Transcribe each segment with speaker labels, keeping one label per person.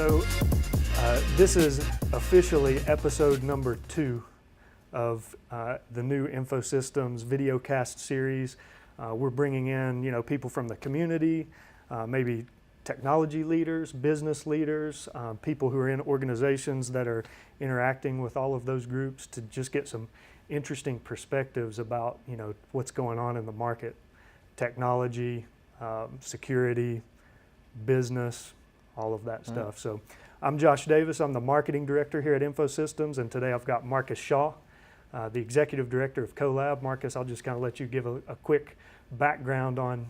Speaker 1: So this is officially episode number 2 of the new InfoSystems videocast series. We're bringing in, people from the community, maybe technology leaders, business leaders, people who are in organizations that are interacting with all of those groups to just get some interesting perspectives about, what's going on in the market, technology, security, business, all of that stuff. So I'm Josh Davis. I'm the marketing director here at InfoSystems, and today I've got Marcus Shaw, the executive director of CoLab. Marcus, I'll just kind of let you give a quick background on,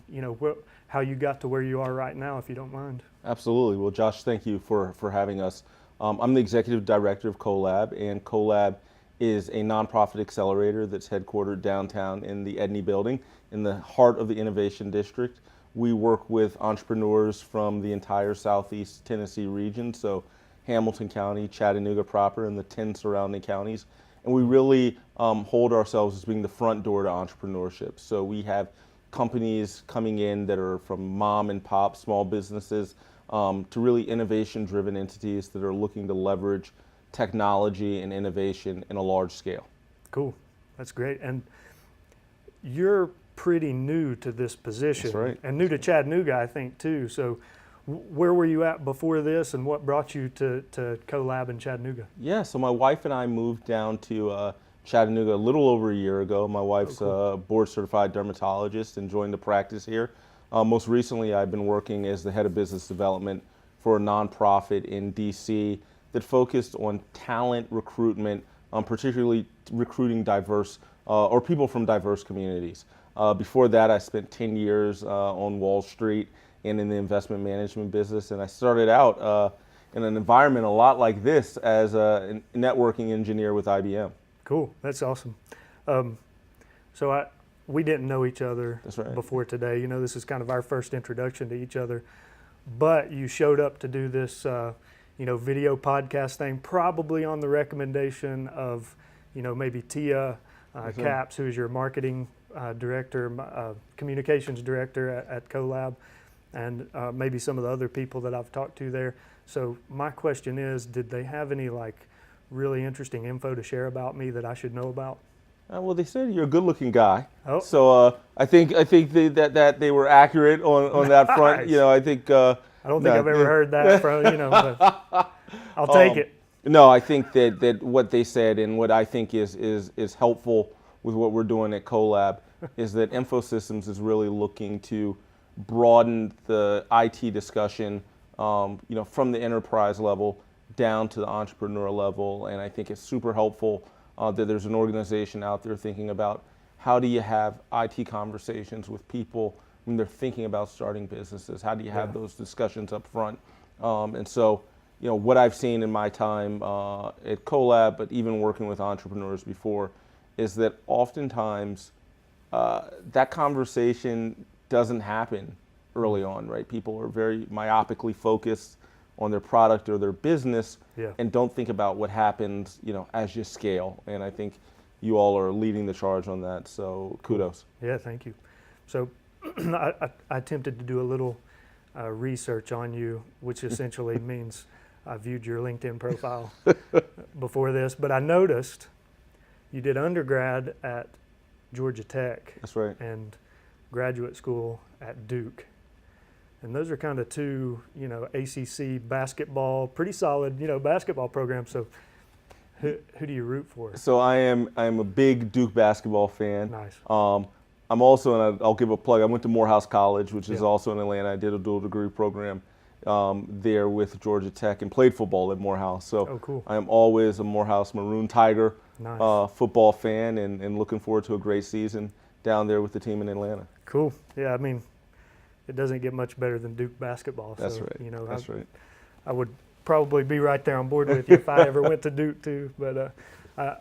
Speaker 1: how you got to where you are right now, if you don't mind.
Speaker 2: Absolutely. Well, Josh, thank you for having us. I'm the executive director of CoLab, and CoLab is a nonprofit accelerator that's headquartered downtown in the Edney building in the heart of the Innovation District. We work with entrepreneurs from the entire Southeast Tennessee region, so Hamilton County, Chattanooga proper, and the 10 surrounding counties. And we really hold ourselves as being the front door to entrepreneurship. So we have companies coming in that are from mom and pop, small businesses, to really innovation-driven entities that are looking to leverage technology and innovation in a large scale.
Speaker 1: Cool, that's great. And you're pretty new to this position.
Speaker 2: That's right.
Speaker 1: And new to Chattanooga, I think, too. So where were you at before this, and what brought you to CoLab in Chattanooga?
Speaker 2: Yeah, so my wife and I moved down to Chattanooga a little over a year ago. My wife's a board-certified dermatologist and joined the practice here. Most recently, I've been working as the head of business development for a nonprofit in DC that focused on talent recruitment, particularly recruiting diverse or people from diverse communities. Before that, I spent 10 years on Wall Street and in the investment management business, and I started out in an environment a lot like this as a networking engineer with IBM.
Speaker 1: Cool, that's awesome. We didn't know each other before today. This is kind of our first introduction to each other, but you showed up to do this video podcast thing, probably on the recommendation of, maybe Tia Capps, who is your marketing director, communications director at CoLab, and maybe some of the other people that I've talked to there. So my question is, did they have any really interesting info to share about me that I should know about?
Speaker 2: Well, they said you're a good-looking guy,
Speaker 1: so
Speaker 2: I think that they were accurate on that front.
Speaker 1: Nice.
Speaker 2: I think
Speaker 1: I don't think I've ever heard that from but I'll take it.
Speaker 2: No, I think that what they said and what I think is helpful with what we're doing at CoLab is that InfoSystems is really looking to broaden the IT discussion, from the enterprise level down to the entrepreneur level, and I think it's super helpful that there's an organization out there thinking about how do you have IT conversations with people when they're thinking about starting businesses. How do you have those discussions up front? And so, what I've seen in my time at CoLab, but even working with entrepreneurs before, is that oftentimes that conversation doesn't happen early on, right? People are very myopically focused on their product or their business and don't think about what happens, as you scale. And I think you all are leading the charge on that, so kudos.
Speaker 1: Yeah, thank you. So I attempted to do a little research on you, which essentially means I viewed your LinkedIn profile before this, but I noticed you did undergrad at Georgia Tech.
Speaker 2: That's right.
Speaker 1: And graduate school at Duke. And those are kind of two, ACC basketball, pretty solid, basketball programs. So who do you root for?
Speaker 2: So I'm a big Duke basketball fan.
Speaker 1: Nice.
Speaker 2: I'm also, and I'll give a plug, I went to Morehouse College, which is also in Atlanta. I did a dual degree program there with Georgia Tech and played football at Morehouse. So
Speaker 1: cool.
Speaker 2: I am always a Morehouse Maroon Tiger football fan and looking forward to a great season down there with the team in Atlanta.
Speaker 1: Cool. Yeah, it doesn't get much better than Duke basketball.
Speaker 2: That's
Speaker 1: so,
Speaker 2: right. That's right.
Speaker 1: I would probably be right there on board with you if I ever went to Duke too. But I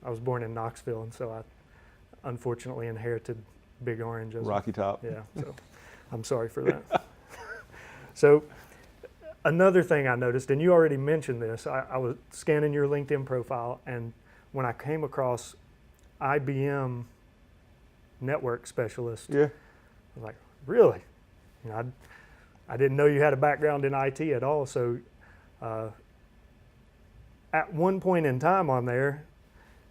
Speaker 1: was born in Knoxville, and so I unfortunately inherited Big Orange.
Speaker 2: Rocky Top.
Speaker 1: Yeah. So I'm sorry for that. So another thing I noticed, and you already mentioned this, I was scanning your LinkedIn profile, and when I came across IBM network specialist, I was like, really? I didn't know you had a background in IT at all. So at one point in time on there,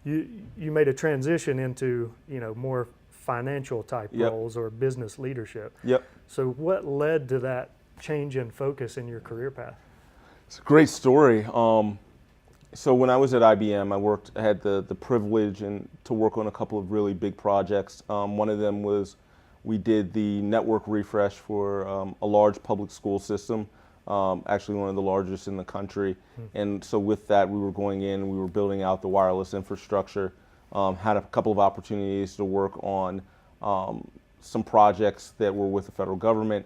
Speaker 1: you made a transition into, more financial type
Speaker 2: Yep.
Speaker 1: roles or business leadership.
Speaker 2: Yep.
Speaker 1: So what led to that change in focus in your career path?
Speaker 2: It's a great story. So when I was at IBM, I had the privilege to work on a couple of really big projects. One of them was we did the network refresh for a large public school system, actually one of the largest in the country. And so with that, we were going in, we were building out the wireless infrastructure, had a couple of opportunities to work on some projects that were with the federal government.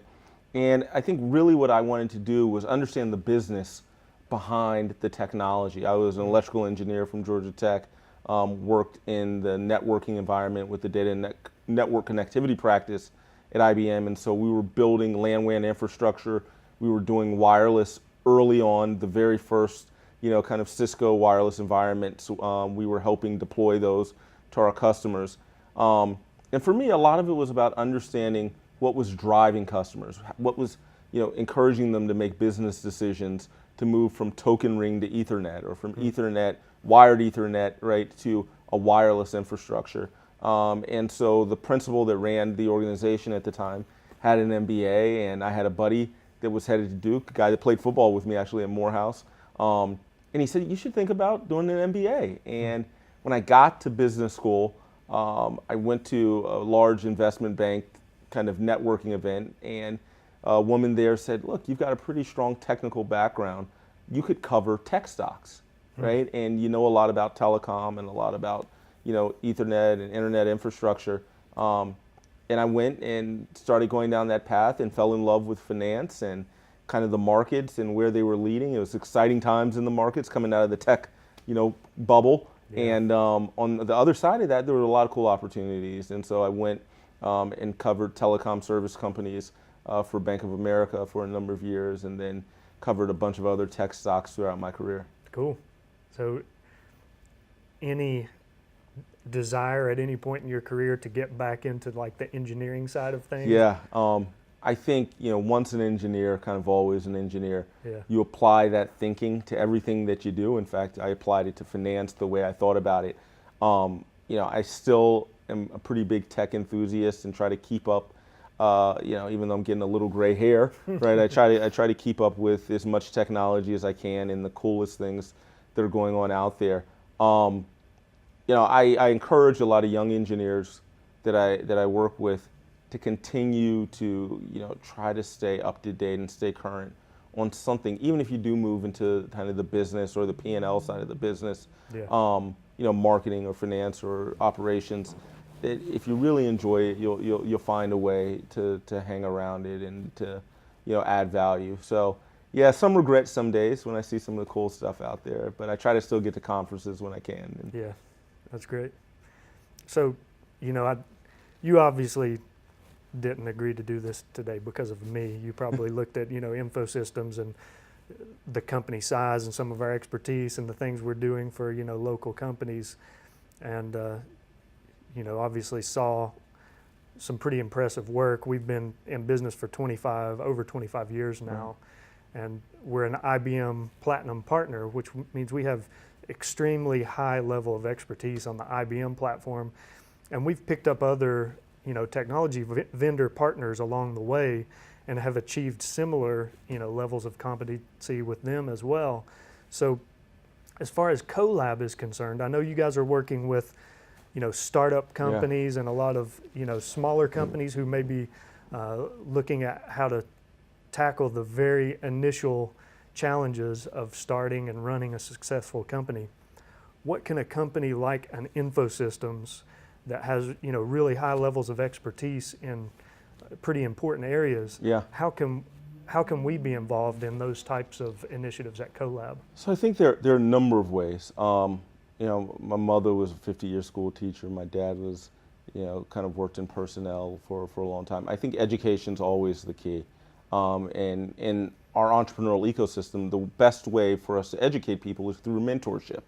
Speaker 2: And I think really what I wanted to do was understand the business behind the technology. I was an electrical engineer from Georgia Tech, worked in the networking environment with the data network connectivity practice at IBM, and so we were building LAN WAN infrastructure. We were doing wireless early on, the very first, kind of Cisco wireless environment. So, we were helping deploy those to our customers. And for me, a lot of it was about understanding what was driving customers, what was, encouraging them to make business decisions to move from token ring to Ethernet, or from Ethernet, wired Ethernet, right, to a wireless infrastructure. And so the principal that ran the organization at the time had an MBA, and I had a buddy that was headed to Duke, a guy that played football with me actually at Morehouse. And he said, you should think about doing an MBA. And when I got to business school, I went to a large investment bank kind of networking event, and a woman there said, look, you've got a pretty strong technical background. You could cover tech stocks, right? And you know a lot about telecom and a lot about, Ethernet and internet infrastructure. And I went and started going down that path and fell in love with finance and kind of the markets and where they were leading. It was exciting times in the markets coming out of the tech, bubble. Yeah. And on the other side of that, there were a lot of cool opportunities. And so I went and covered telecom service companies for Bank of America for a number of years, and then covered a bunch of other tech stocks throughout my career.
Speaker 1: Cool. So any desire at any point in your career to get back into like the engineering side of things?
Speaker 2: Yeah. I think, once an engineer, kind of always an engineer.
Speaker 1: Yeah.
Speaker 2: You apply that thinking to everything that you do. In fact, I applied it to finance the way I thought about it. I still am a pretty big tech enthusiast and try to keep up, even though I'm getting a little gray hair, right? I try to keep up with as much technology as I can and the coolest things that are going on out there. I encourage a lot of young engineers that I work with to continue to, try to stay up to date and stay current on something, even if you do move into kind of the business or the P&L side of the business,
Speaker 1: Yeah.
Speaker 2: Marketing or finance or operations. That if you really enjoy it, you'll find a way to hang around it and to, add value. So, yeah, some regret some days when I see some of the cool stuff out there, but I try to still get to conferences when I can. And
Speaker 1: yeah, that's great. So, you obviously didn't agree to do this today because of me. You probably looked at, InfoSystems and the company size and some of our expertise and the things we're doing for, local companies, and, obviously saw some pretty impressive work. We've been in business for over 25 years now, and we're an IBM Platinum Partner, which means we have extremely high level of expertise on the IBM platform, and we've picked up other technology vendor partners along the way and have achieved similar levels of competency with them as well. So as far as CoLab is concerned, I know you guys are working with startup companies and a lot of smaller companies who may be looking at how to tackle the very initial challenges of starting and running a successful company. What can a company like an InfoSystems that has really high levels of expertise in pretty important areas, how can we be involved in those types of initiatives at CoLab?
Speaker 2: So I think there are a number of ways. My mother was a 50-year school teacher. My dad was, kind of worked in personnel for a long time. I think education's always the key. And in our entrepreneurial ecosystem, the best way for us to educate people is through mentorship.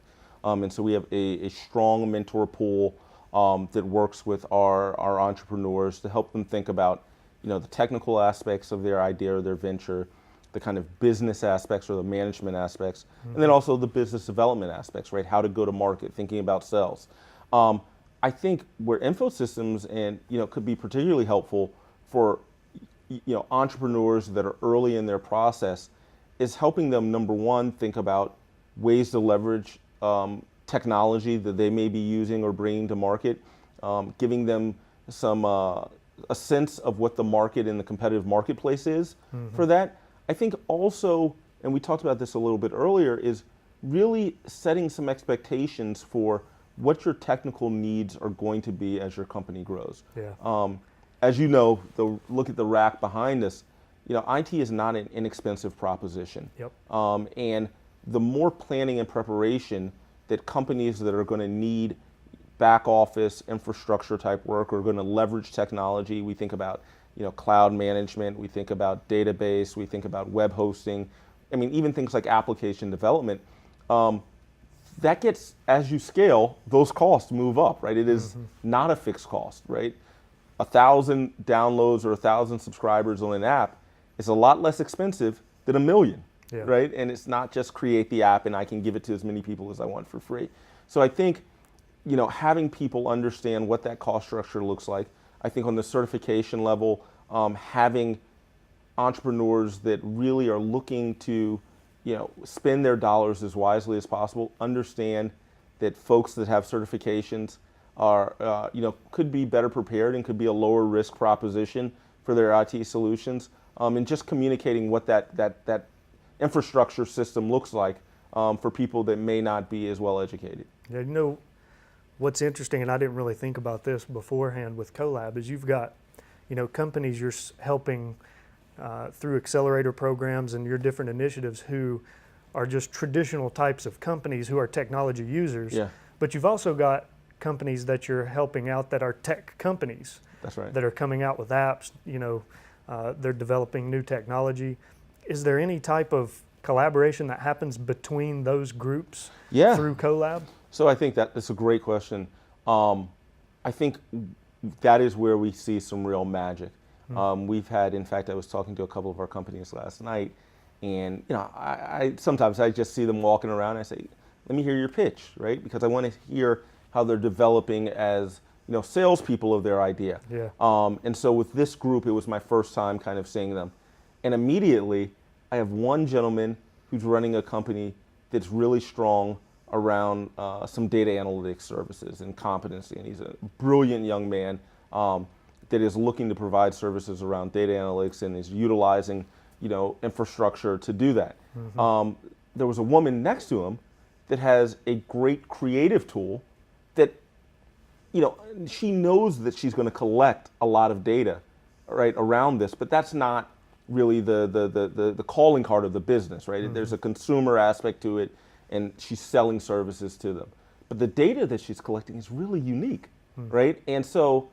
Speaker 2: And so we have a strong mentor pool that works with our entrepreneurs to help them think about, the technical aspects of their idea or their venture, the kind of business aspects or the management aspects, and then also the business development aspects, right? How to go to market, thinking about sales. I think where InfoSystems and could be particularly helpful for entrepreneurs that are early in their process is helping them, number one, think about ways to leverage technology that they may be using or bringing to market, giving them a sense of what the market and the competitive marketplace is for that. I think also, and we talked about this a little bit earlier, is really setting some expectations for what your technical needs are going to be as your company grows.
Speaker 1: Yeah.
Speaker 2: As you know, look at the rack behind us. IT is not an inexpensive proposition.
Speaker 1: Yep.
Speaker 2: And the more planning and preparation that companies that are going to need back office infrastructure type work are going to leverage technology. We think about cloud management, we think about database, we think about web hosting. I mean, even things like application development. That gets, as you scale, those costs move up, right? It is not a fixed cost, right? 1,000 downloads or 1,000 subscribers on an app is a lot less expensive than 1 million,
Speaker 1: yeah.
Speaker 2: right? And it's not just create the app and I can give it to as many people as I want for free. So I think, having people understand what that cost structure looks like. I think on the certification level, having entrepreneurs that really are looking to, spend their dollars as wisely as possible, understand that folks that have certifications are, could be better prepared and could be a lower risk proposition for their IT solutions, and just communicating what that infrastructure system looks like for people that may not be as well educated.
Speaker 1: Yeah, what's interesting, and I didn't really think about this beforehand with CoLab, is you've got, companies you're helping through accelerator programs and your different initiatives who are just traditional types of companies who are technology users.
Speaker 2: Yeah.
Speaker 1: But you've also got companies that you're helping out that are tech companies.
Speaker 2: That's right.
Speaker 1: That are coming out with apps, they're developing new technology. Is there any type of collaboration that happens between those groups through CoLab?
Speaker 2: So I think that's a great question. I think that is where we see some real magic. We've had, in fact, I was talking to a couple of our companies last night, and I sometimes I just see them walking around and I say, let me hear your pitch, right? Because I want to hear how they're developing as salespeople of their idea.
Speaker 1: Yeah.
Speaker 2: And so with this group, it was my first time kind of seeing them. And immediately, I have one gentleman who's running a company that's really strong around some data analytics services and competency. And he's a brilliant young man that is looking to provide services around data analytics and is utilizing infrastructure to do that. There was a woman next to him that has a great creative tool that she knows that she's going to collect a lot of data, right, around this, but that's not really the calling card of the business, right? There's a consumer aspect to it, and she's selling services to them. But the data that she's collecting is really unique, right? And so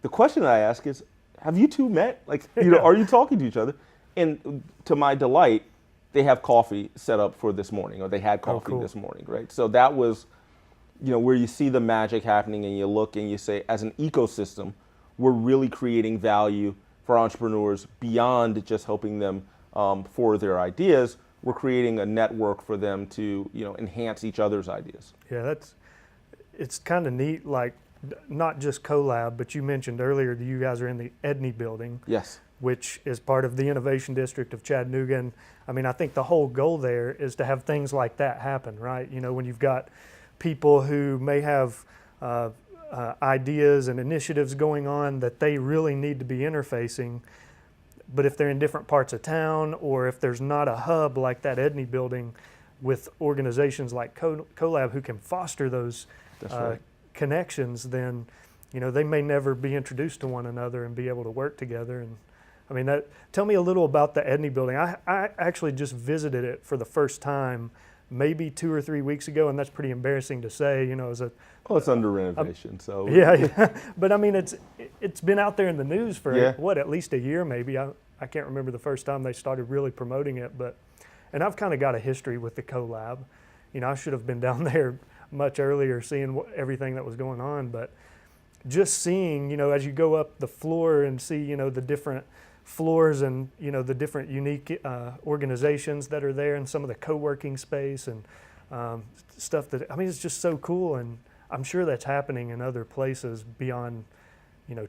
Speaker 2: the question I ask is, have you two met? Like, are you talking to each other? And to my delight, they have coffee set up for this morning, or they had coffee this morning, right? So that was, where you see the magic happening and you look and you say, as an ecosystem, we're really creating value for entrepreneurs beyond just helping them for their ideas. We're creating a network for them to, enhance each other's ideas.
Speaker 1: Yeah, it's kind of neat, like not just CoLab, but you mentioned earlier that you guys are in the Edney building.
Speaker 2: Yes.
Speaker 1: Which is part of the Innovation District of Chattanooga. And I mean, I think the whole goal there is to have things like that happen, right? When you've got people who may have ideas and initiatives going on that they really need to be interfacing, but if they're in different parts of town, or if there's not a hub like that Edney building with organizations like CoLab who can foster those connections, then they may never be introduced to one another and be able to work together. And I mean, tell me a little about the Edney building. I actually just visited it for the first time maybe 2 or 3 weeks ago, and that's pretty embarrassing to say, as a...
Speaker 2: Well, it's under renovation, so...
Speaker 1: Yeah. But I mean, it's been out there in the news for, at least a year maybe. I can't remember the first time they started really promoting it, and I've kind of got a history with the CoLab. I should have been down there much earlier seeing everything that was going on, but just seeing, as you go up the floor and see, the different floors and, the different unique organizations that are there and some of the co-working space and stuff that, it's just so cool. And I'm sure that's happening in other places beyond,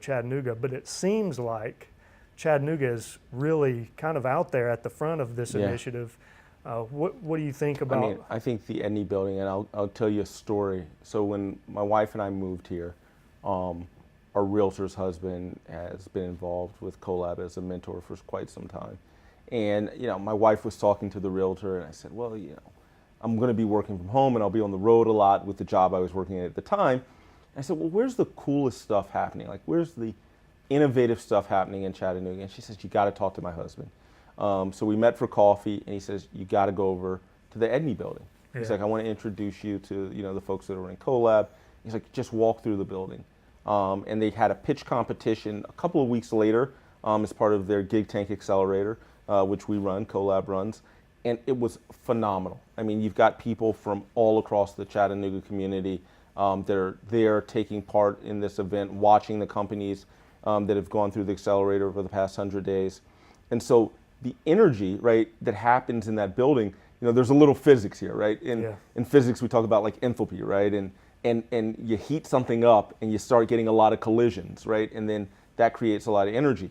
Speaker 1: Chattanooga, but it seems like Chattanooga is really kind of out there at the front of this initiative. What do you think about?
Speaker 2: I think the Edney building, and I'll tell you a story. So when my wife and I moved here, our realtor's husband has been involved with CoLab as a mentor for quite some time. And, my wife was talking to the realtor, and I said, well, I'm going to be working from home, and I'll be on the road a lot with the job I was working at the time. I said, well, where's the coolest stuff happening? Like, where's the innovative stuff happening in Chattanooga? And she says, you got to talk to my husband. So we met for coffee, and he says, you got to go over to the Edney building. Yeah. He's like, I want to introduce you to, the folks that are running CoLab. He's like, just walk through the building. And they had a pitch competition a couple of weeks later as part of their Gig Tank Accelerator, which we run, CoLab runs. And it was phenomenal. You've got people from all across the Chattanooga community that are there taking part in this event, watching the companies that have gone through the accelerator over the past 100 days. And so the energy, right, that happens in that building, there's a little physics here, right? In physics, we talk about like enthalpy, right? And you heat something up and you start getting a lot of collisions, right? And then that creates a lot of energy.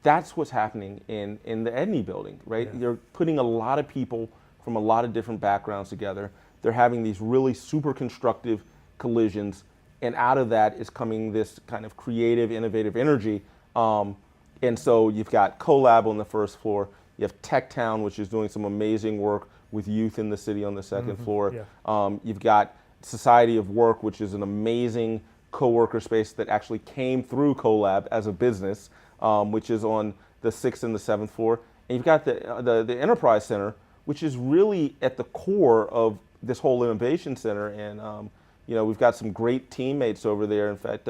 Speaker 2: That's what's happening in the Edney building, right? Yeah. You're putting a lot of people from a lot of different backgrounds together. They're having these really super constructive collisions, and out of that is coming this kind of creative, innovative energy. And so you've got CoLab on the first floor. You have Tech Town, which is doing some amazing work with youth in the city on the second floor. Yeah. You've got Society of Work, which is an amazing co-worker space that actually came through CoLab as a business, which is on the 6th and the 7th floor. And you've got the Enterprise Center, which is really at the core of this whole innovation center. And we've got some great teammates over there. In fact,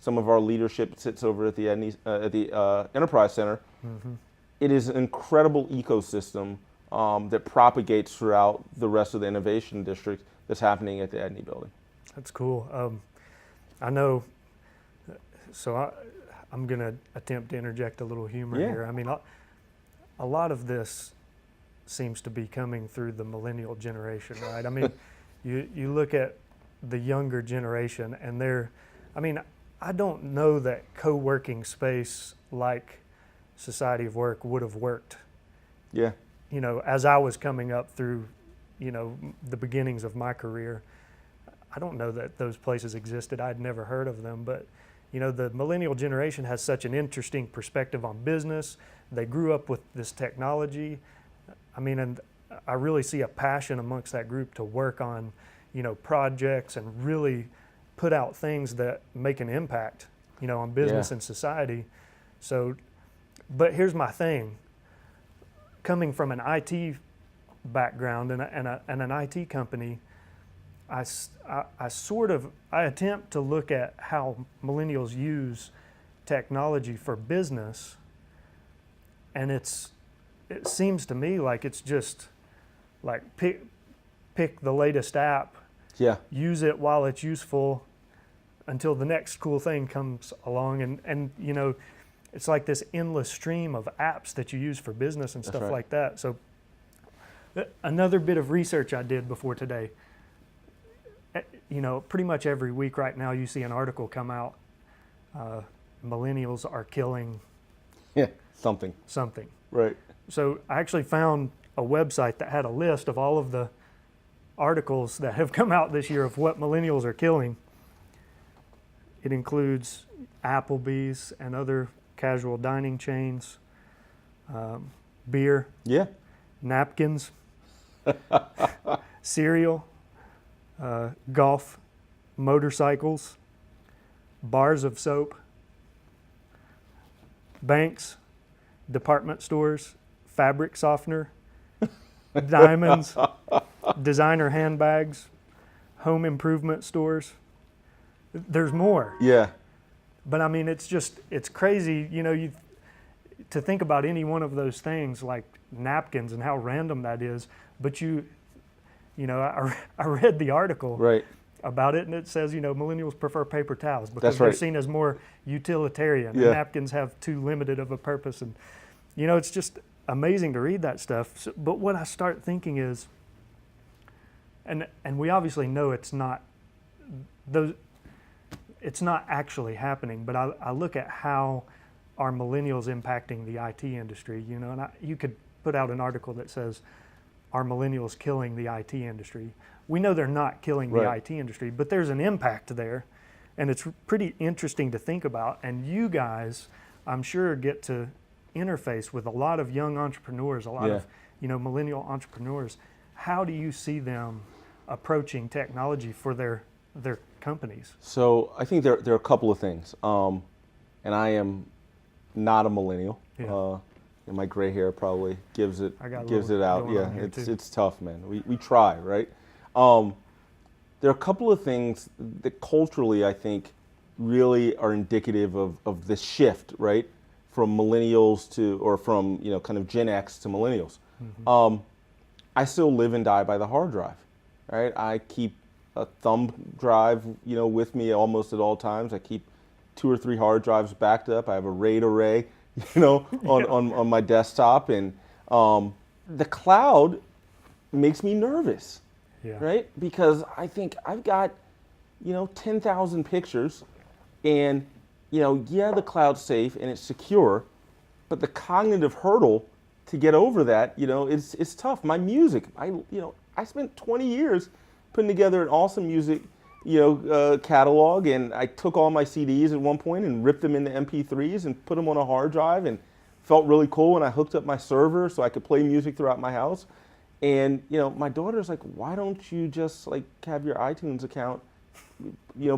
Speaker 2: some of our leadership sits over at the Enterprise Center. Mm-hmm. It is an incredible ecosystem that propagates throughout the rest of the innovation district that's happening at the Edney building.
Speaker 1: That's cool. I know, so I'm going to attempt to interject a little humor here. A lot of this seems to be coming through the millennial generation, right? You look at the younger generation and I don't know that co-working space like Society of Work would have worked.
Speaker 2: Yeah.
Speaker 1: As I was coming up through, the beginnings of my career, I don't know that those places existed. I'd never heard of them, but the millennial generation has such an interesting perspective on business. They grew up with this technology. And I really see a passion amongst that group to work on, projects and really put out things that make an impact, on business and society. So, but here's my thing. Coming from an IT background and an IT company, I attempt to look at how millennials use technology for business, and it seems to me like it's just like pick the latest app, use it while it's useful until the next cool thing comes along, and it's like this endless stream of apps that you use for business and stuff like that. So another bit of research I did before today, pretty much every week right now you see an article come out, millennials are killing
Speaker 2: something. Right.
Speaker 1: So I actually found a website that had a list of all of the articles that have come out this year of what millennials are killing. It includes Applebee's and other casual dining chains, beer, napkins, cereal, golf, motorcycles, bars of soap, banks, department stores, fabric softener, diamonds, designer handbags, home improvement stores. There's more.
Speaker 2: Yeah.
Speaker 1: But it's crazy, to think about any one of those things like napkins and how random that is. But I read the article.
Speaker 2: Right.
Speaker 1: about it, and it says, millennials prefer paper towels because
Speaker 2: That's
Speaker 1: they're
Speaker 2: right.
Speaker 1: seen as more utilitarian,
Speaker 2: Yeah.
Speaker 1: and napkins have too limited of a purpose. And, it's just amazing to read that stuff. So, but what I start thinking is, and we obviously know it's not actually happening, but I look at how are millennials impacting the IT industry, and you could put out an article that says, are millennials killing the IT industry? We know they're not killing the
Speaker 2: Right.
Speaker 1: IT industry, but there's an impact there, and it's pretty interesting to think about. And you guys, I'm sure, get to interface with a lot of young entrepreneurs, a lot
Speaker 2: Yeah.
Speaker 1: of millennial entrepreneurs. How do you see them approaching technology for their companies?
Speaker 2: So I think there are a couple of things, and I am not a millennial.
Speaker 1: Yeah.
Speaker 2: And my gray hair probably gives it
Speaker 1: I got a
Speaker 2: gives
Speaker 1: little
Speaker 2: it out.
Speaker 1: going
Speaker 2: Yeah,
Speaker 1: on here, too.
Speaker 2: it's tough, man. We try, right? There are a couple of things that culturally I think really are indicative of this shift, right, from millennials to, or from kind of Gen X to millennials. I still live and die by the hard drive, right? I keep a thumb drive, with me almost at all times. I keep 2 or 3 hard drives backed up. I have a RAID array, on my desktop, and the cloud makes me nervous,
Speaker 1: Yeah.
Speaker 2: right? Because I think I've got, 10,000 pictures, and the cloud's safe and it's secure, but the cognitive hurdle to get over that, it's tough. My music, I spent 20 years putting together an awesome music, catalog, and I took all my CDs at one point and ripped them into MP3s and put them on a hard drive, and felt really cool when I hooked up my server so I could play music throughout my house. And my daughter's like, why don't you just have your iTunes account,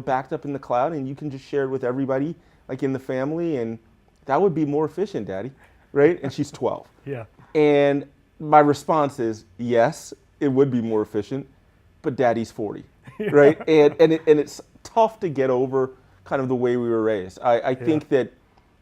Speaker 2: backed up in the cloud, and you can just share it with everybody, in the family, and that would be more efficient, Daddy, right? And she's 12.
Speaker 1: Yeah.
Speaker 2: And my response is, yes, it would be more efficient, but Daddy's 40, right? And it's tough to get over kind of the way we were raised. I think that,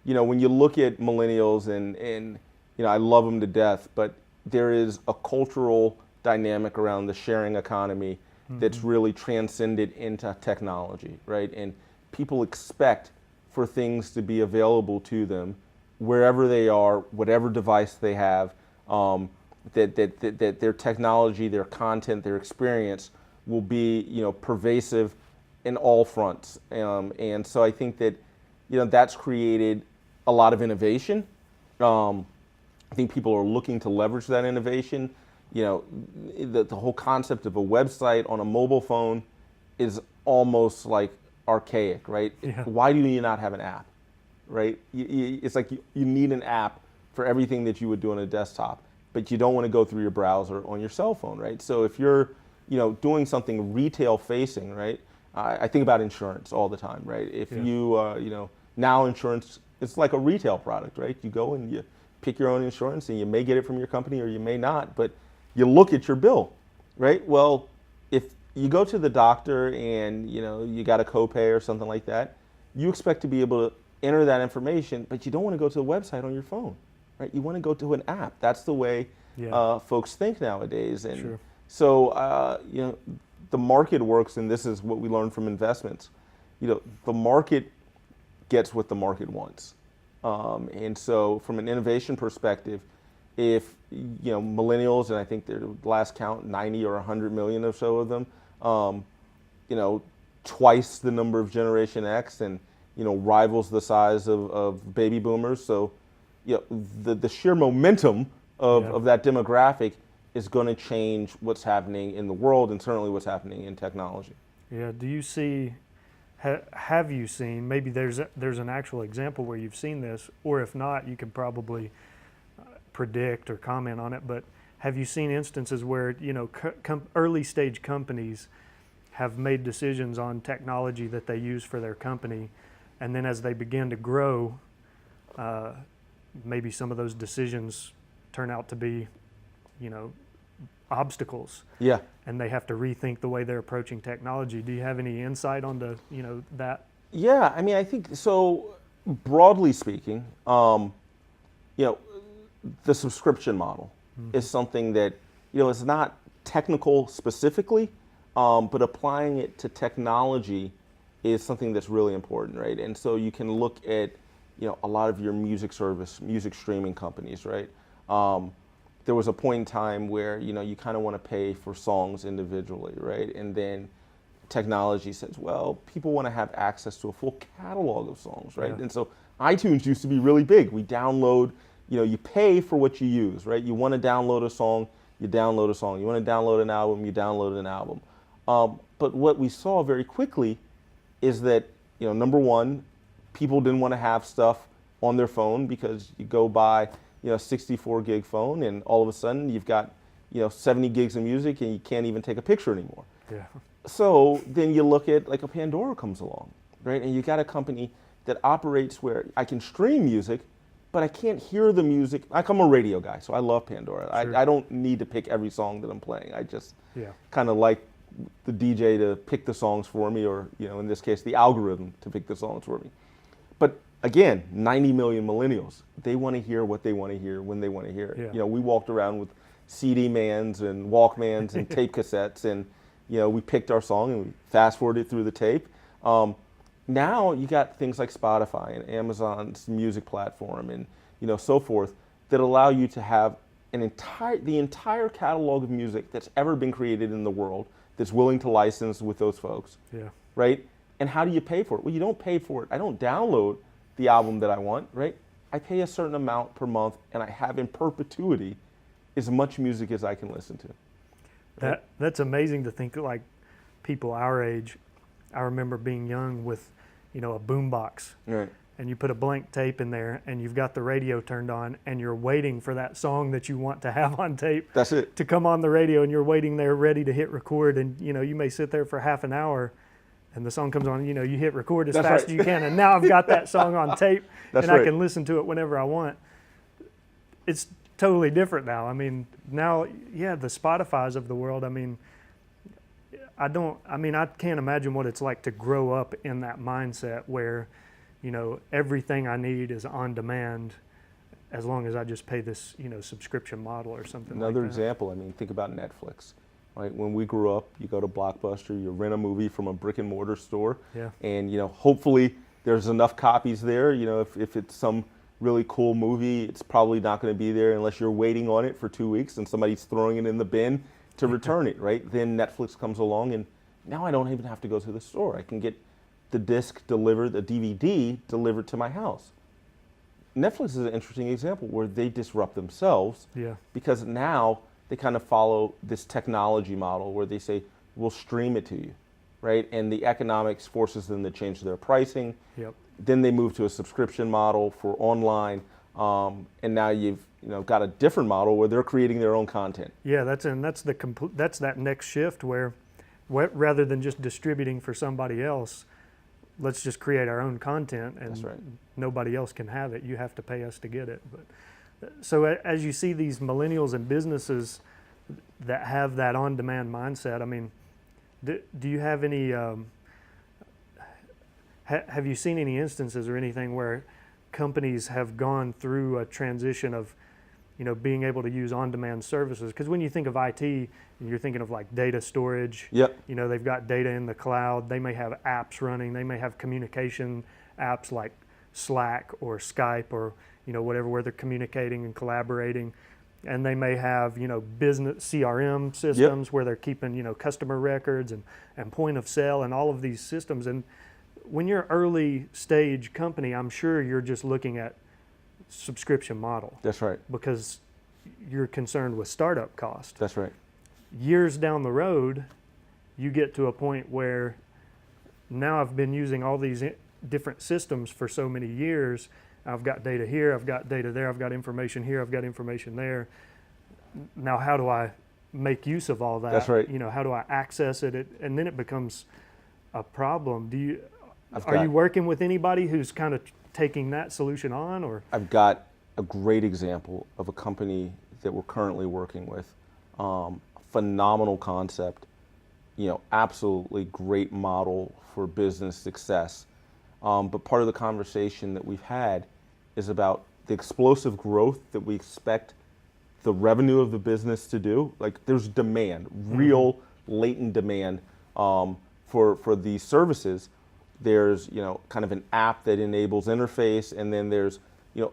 Speaker 2: when you look at millennials, and I love them to death, but there is a cultural dynamic around the sharing economy that's really transcended into technology, right? And people expect for things to be available to them wherever they are, whatever device they have, that their technology, their content, their experience will be, pervasive in all fronts. And so I think that, that's created a lot of innovation. I think people are looking to leverage that innovation. The whole concept of a website on a mobile phone is almost archaic, right?
Speaker 1: Yeah.
Speaker 2: Why do you not have an app, right? It's like you need an app for everything that you would do on a desktop, but you don't want to go through your browser on your cell phone, right? So if you're, doing something retail facing, right? I think about insurance all the time, right? If you, now insurance, it's like a retail product, right? You go and you pick your own insurance, and you may get it from your company or you may not, but you look at your bill, right? Well, if you go to the doctor and you got a copay or something like that, you expect to be able to enter that information, but you don't want to go to the website on your phone, right? You want to go to an app. That's the way folks think nowadays. And
Speaker 1: Sure.
Speaker 2: so, the market works, and this is what we learned from investments. The market gets what the market wants. And so from an innovation perspective, if millennials, and I think their last count 90 or 100 million or so of them, twice the number of Generation X, and rivals the size of baby boomers. So the sheer momentum of that demographic is going to change what's happening in the world, and certainly what's happening in technology.
Speaker 1: Yeah. Do you see? Have you seen? Maybe there's an actual example where you've seen this, or if not, you could probably predict or comment on it. But have you seen instances where early stage companies have made decisions on technology that they use for their company, and then as they begin to grow, maybe some of those decisions turn out to be, obstacles.
Speaker 2: Yeah.
Speaker 1: And they have to rethink the way they're approaching technology. Do you have any insight onto that?
Speaker 2: Yeah, I mean, I think so. Broadly speaking, the subscription model is something that is not technical specifically, but applying it to technology is something that's really important, right? And so you can look at, a lot of your music streaming companies, right? There was a point in time where, you kind of want to pay for songs individually, right? And then technology says, well, people want to have access to a full catalog of songs, right?
Speaker 1: Yeah.
Speaker 2: And so iTunes used to be really big. We download, you pay for what you use, right? You want to download a song, you download a song. You want to download an album, you download an album. But what we saw very quickly is that, number one, people didn't want to have stuff on their phone because you go buy, 64 gig phone and all of a sudden you've got, 70 gigs of music and you can't even take a picture anymore.
Speaker 1: Yeah.
Speaker 2: So then you look at like a Pandora comes along, right? And you got a company that operates where I can stream music, but I can't hear the music. I'm a radio guy, so I love Pandora.
Speaker 1: Sure.
Speaker 2: I don't need to pick every song that I'm playing. I just
Speaker 1: Yeah.
Speaker 2: kind of like the DJ to pick the songs for me, or in this case, the algorithm to pick the songs for me. But again, 90 million millennials, they want to hear what they want to hear when they want to hear it.
Speaker 1: Yeah.
Speaker 2: We walked around with CD mans and Walkmans and tape cassettes, and we picked our song and we fast forwarded through the tape. Now you got things like Spotify and Amazon's music platform and so forth that allow you to have the entire catalog of music that's ever been created in the world that's willing to license with those folks.
Speaker 1: Yeah.
Speaker 2: Right? And how do you pay for it? Well, you don't pay for it. I don't download the album that I want, right? I pay a certain amount per month and I have in perpetuity as much music as I can listen to.
Speaker 1: That's amazing to think, like people our age. I remember being young with, a boombox,
Speaker 2: Right.
Speaker 1: and you put a blank tape in there, and you've got the radio turned on, and you're waiting for that song that you want to have on tape.
Speaker 2: That's it.
Speaker 1: To come on the radio, and you're waiting there ready to hit record, and you may sit there for half an hour, and the song comes on. You hit record as
Speaker 2: That's
Speaker 1: fast
Speaker 2: right.
Speaker 1: as you can, and now I've got that song on tape,
Speaker 2: That's
Speaker 1: and I
Speaker 2: right.
Speaker 1: can listen to it whenever I want. It's totally different now. I mean, now, the Spotifys of the world. I mean, I can't imagine what it's like to grow up in that mindset where, everything I need is on demand, as long as I just pay this, subscription model or something like that.
Speaker 2: Another example, think about Netflix. Right? When we grew up, you go to Blockbuster, you rent a movie from a brick and mortar store,
Speaker 1: Yeah.
Speaker 2: and hopefully there's enough copies there. If it's some really cool movie, it's probably not going to be there unless you're waiting on it for 2 weeks and somebody's throwing it in the bin to return it, right? Then Netflix comes along and now I don't even have to go to the store. I can get the disc delivered, the DVD delivered to my house. Netflix is an interesting example where they disrupt themselves
Speaker 1: Yeah.
Speaker 2: because now they kind of follow this technology model where they say, we'll stream it to you, right? And the economics forces them to change their pricing.
Speaker 1: Yep.
Speaker 2: Then they move to a subscription model for online, and now you've got a different model where they're creating their own content.
Speaker 1: Yeah, that's that next shift where rather than just distributing for somebody else, let's just create our own content, and
Speaker 2: That's right.
Speaker 1: nobody else can have it. You have to pay us to get it. But so as you see these millennials and businesses that have that on-demand mindset, I mean, do you have any? Have you seen any instances or anything where companies have gone through a transition of, being able to use on-demand services? Because when you think of IT, you're thinking of like data storage.
Speaker 2: Yep.
Speaker 1: They've got data in the cloud. They may have apps running. They may have communication apps like Slack or Skype or, whatever, where they're communicating and collaborating. And they may have, business CRM systems where they're keeping, customer records and point of sale and all of these systems. And when you're early stage company, I'm sure you're just looking at subscription model.
Speaker 2: That's right.
Speaker 1: Because you're concerned with startup cost.
Speaker 2: That's right.
Speaker 1: Years down the road, you get to a point where now I've been using all these different systems for so many years. I've got data here, I've got data there, I've got information here, I've got information there. Now how do I make use of all that?
Speaker 2: That's right.
Speaker 1: How do I access it? And then it becomes a problem. Are
Speaker 2: got-
Speaker 1: you working with anybody who's kind of taking that solution on, or?
Speaker 2: I've got a great example of a company that we're currently working with. Phenomenal concept, absolutely great model for business success. But part of the conversation that we've had is about the explosive growth that we expect the revenue of the business to do. Like there's demand, real latent demand for these services. There's kind of an app that enables interface, and then there's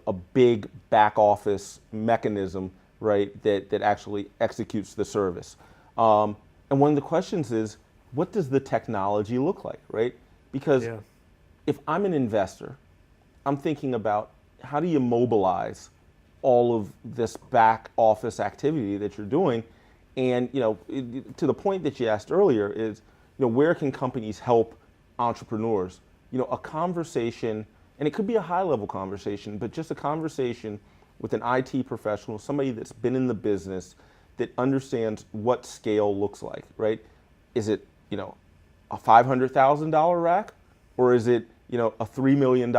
Speaker 2: a big back office mechanism, right, that actually executes the service. And one of the questions is, what does the technology look like, right? Because if I'm an investor, I'm thinking about how do you mobilize all of this back office activity that you're doing, and to the point that you asked earlier is, where can companies help entrepreneurs? A conversation, and it could be a high-level conversation, but just a conversation with an IT professional, somebody that's been in the business, that understands what scale looks like, right? Is it, a $500,000 rack, or is it, a $3 million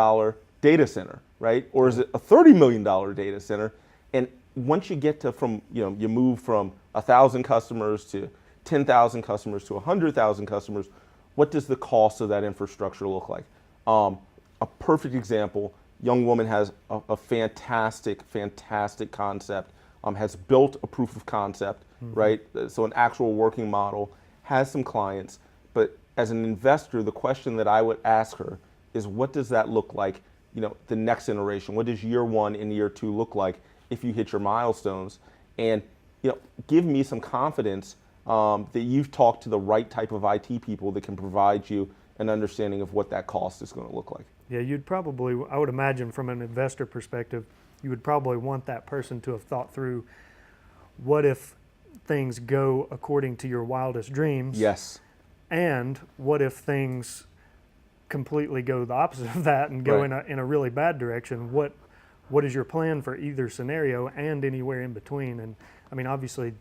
Speaker 2: data center, right? Or is it a $30 million data center? And once you get to you move from 1,000 customers to 10,000 customers to 100,000 customers, what does the cost of that infrastructure look like? A perfect example, young woman has a fantastic concept, has built a proof of concept, right? So an actual working model, has some clients, but as an investor, the question that I would ask her is, what does that look like, the next iteration? What does year 1 and year 2 look like if you hit your milestones? And give me some confidence that you've talked to the right type of IT people that can provide you an understanding of what that cost is going to look like.
Speaker 1: Yeah, you'd probably, I would imagine from an investor perspective, you would probably want that person to have thought through, what if things go according to your wildest dreams?
Speaker 2: Yes.
Speaker 1: And what if things completely go the opposite of that and go in a really bad direction? What is your plan for either scenario and anywhere in between? And I mean, obviously,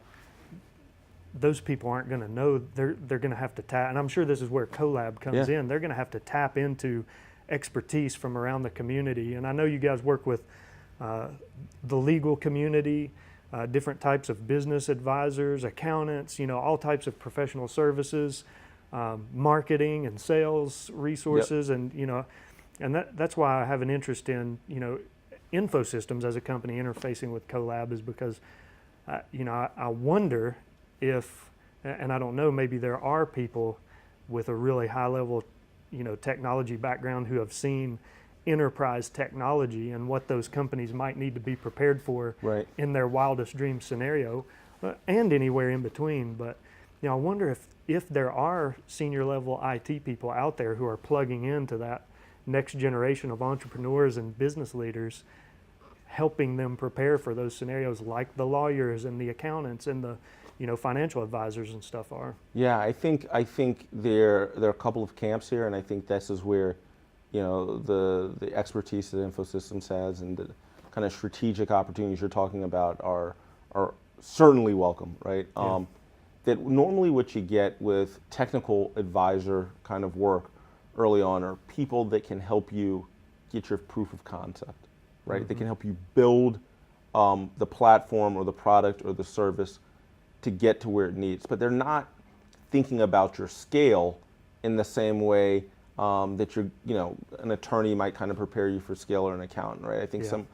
Speaker 1: those people aren't going to know. They're going to have to tap, and I'm sure this is where CoLab comes in. They're going to have to tap into expertise from around the community. And I know you guys work with the legal community, different types of business advisors, accountants, all types of professional services, marketing and sales resources, and that's why I have an interest in InfoSystems as a company interfacing with CoLab, is because I wonder if, and I don't know, maybe there are people with a really high level technology background who have seen enterprise technology and what those companies might need to be prepared for in their wildest dream scenario, and anywhere in between. But I wonder if there are senior level IT people out there who are plugging into that next generation of entrepreneurs and business leaders, helping them prepare for those scenarios, like the lawyers and the accountants and the financial advisors and stuff are.
Speaker 2: Yeah, I think there are a couple of camps here, and I think this is where the expertise that InfoSystems has and the kind of strategic opportunities you're talking about are certainly welcome, right? Yeah. That normally what you get with technical advisor kind of work early on are people that can help you get your proof of concept, right? They can help you build the platform or the product or the service to get to where it needs, but they're not thinking about your scale in the same way that an attorney might kind of prepare you for scale, or an accountant, right? I think some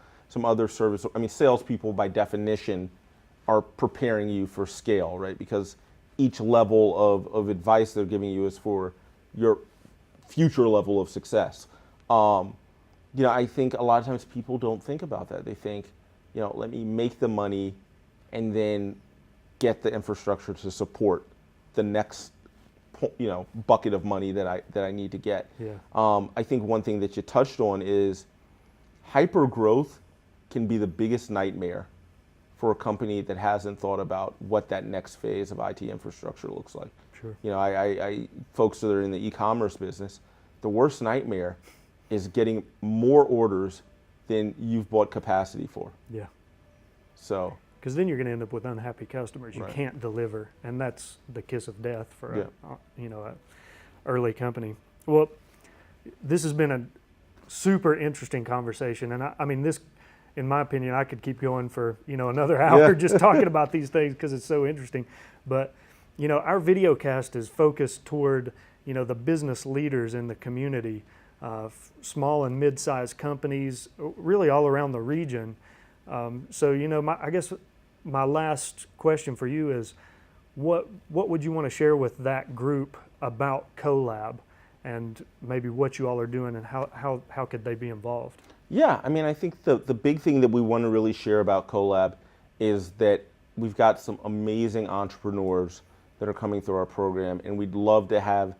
Speaker 2: other service, salespeople by definition are preparing you for scale, right? Because each level of advice they're giving you is for your future level of success. I think a lot of times people don't think about that. They think, let me make the money and then get the infrastructure to support the next bucket of money that I need to get. Yeah. I think one thing that you touched on is hyper growth can be the biggest nightmare for a company that hasn't thought about what that next phase of IT infrastructure looks like.
Speaker 1: Sure.
Speaker 2: I folks that are in the e-commerce business, the worst nightmare is getting more orders than you've bought capacity for.
Speaker 1: Yeah.
Speaker 2: So.
Speaker 1: Because then you're going to end up with unhappy customers. You can't deliver, and that's the kiss of death for a early company. Well, this has been a super interesting conversation, and I mean this, in my opinion, I could keep going for another hour just talking about these things because it's so interesting. But our video cast is focused toward the business leaders in the community, small and mid-sized companies, really all around the region. So I guess my last question for you is, what would you want to share with that group about CoLab and maybe what you all are doing and how could they be involved?
Speaker 2: Yeah, I mean, I think the big thing that we want to really share about CoLab is that we've got some amazing entrepreneurs that are coming through our program, and we'd love to have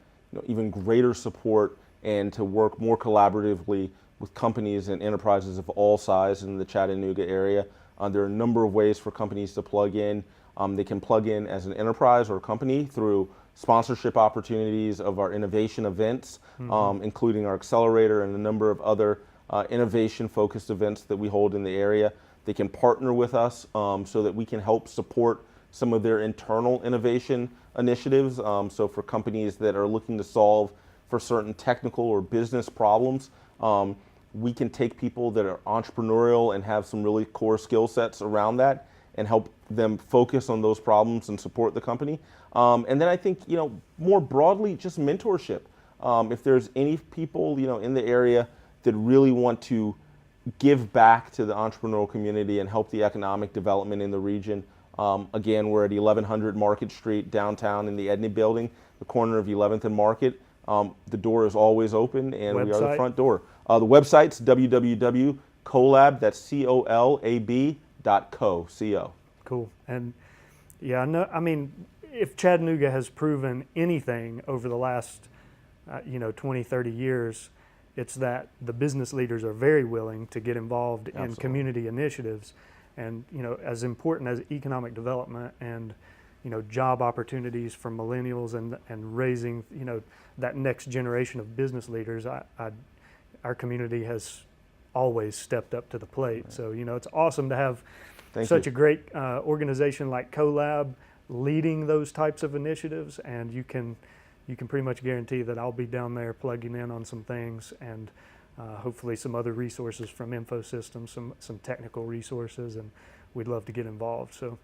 Speaker 2: even greater support and to work more collaboratively with companies and enterprises of all sizes in the Chattanooga area. There are a number of ways for companies to plug in. They can plug in as an enterprise or a company through sponsorship opportunities of our innovation events, including our accelerator and a number of other innovation-focused events that we hold in the area. They can partner with us so that we can help support some of their internal innovation initiatives. So for companies that are looking to solve for certain technical or business problems, we can take people that are entrepreneurial and have some really core skill sets around that and help them focus on those problems and support the company. And then I think, more broadly, just mentorship. If there's any people, in the area that really want to give back to the entrepreneurial community and help the economic development in the region, again, we're at 1100 Market Street downtown in the Edney building, the corner of 11th and Market. The door is always open, and we are the front door. The website's www.colab, that's colab.co.
Speaker 1: Cool. And yeah, I mean, if Chattanooga has proven anything over the last, 20, 30 years, it's that the business leaders are very willing to get involved in community initiatives. And, as important as economic development and, job opportunities for millennials and raising, that next generation of business leaders, our community has always stepped up to the plate. Right. So, it's awesome to have such a great organization like CoLab leading those types of initiatives, and you can pretty much guarantee that I'll be down there plugging in on some things and hopefully some other resources from InfoSystems, some technical resources, and we'd love to get involved. So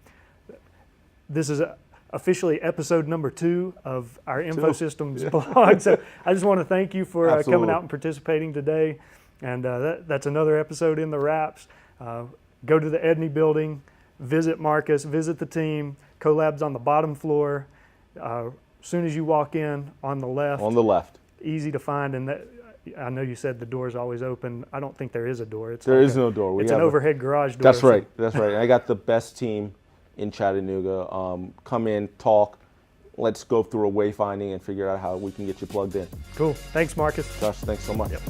Speaker 1: this is officially episode number 2 of our InfoSystems blog. So I just want to thank you for coming out and participating today. And that's another episode in the wraps. Go to the Edney building, visit Marcus, visit the team. CoLab's on the bottom floor. As soon as you walk in, on the left.
Speaker 2: On the left.
Speaker 1: Easy to find, and I know you said the door's always open. I don't think there is a door.
Speaker 2: There is no door.
Speaker 1: It's an overhead garage door.
Speaker 2: That's right. That's right. I got the best team in Chattanooga. Come in, talk. Let's go through a wayfinding and figure out how we can get you plugged in.
Speaker 1: Cool. Thanks, Marcus.
Speaker 2: Josh, thanks so much.
Speaker 1: Yep.